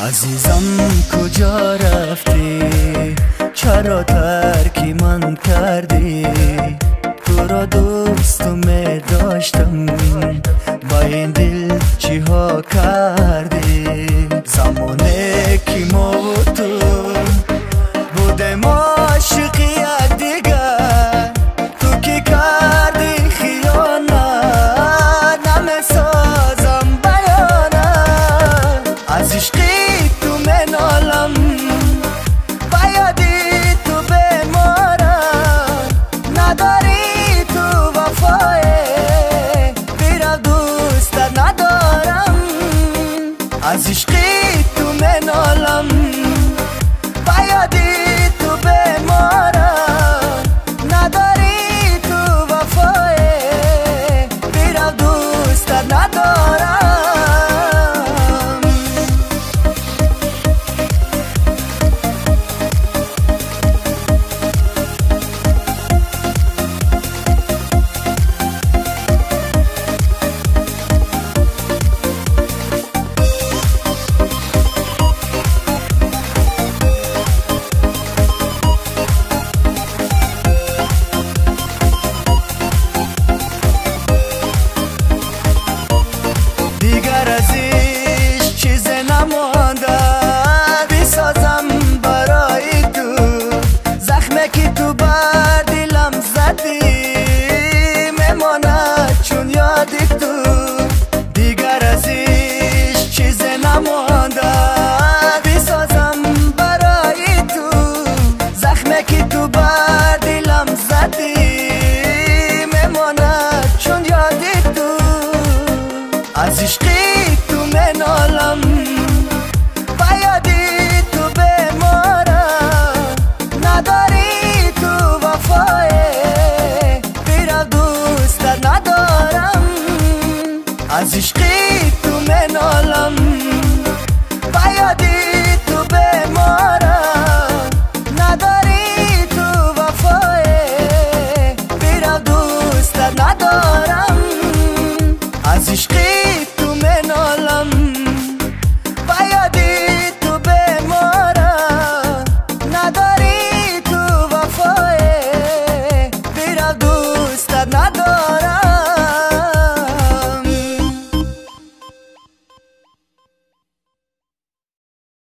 عزیزم کجا رفتی؟ چرا ترکی من کردی؟ تو را دوست می داشتم، با این دل چی ها کردی؟ زمانه که ما و تو بودیم عاشق یکدیگر، تو که کردی خیانت نمی سازم بیانت. از عشقی تو من عالم و یادی تو بمارم، نداری تو وفای بیرا دوستت ندارم. از عشقی تو من عالم و یادی تو بمارم، نداری تو وفای بیرا دوستت ندارم. دیگر از ایش چیز نمانده، بسازم برای تو زخمه که تو بر دلم زدی، میماند چون یادی تو. دیگر از ایش چیز نمانده، بسازم برای تو زخمه که تو بر دلم زدی، میماند چون یادی تو. از عشقی تو من عالم و یادی تو بمارم، نداری تو وفای بیرا دوستت ندارم. از عشقی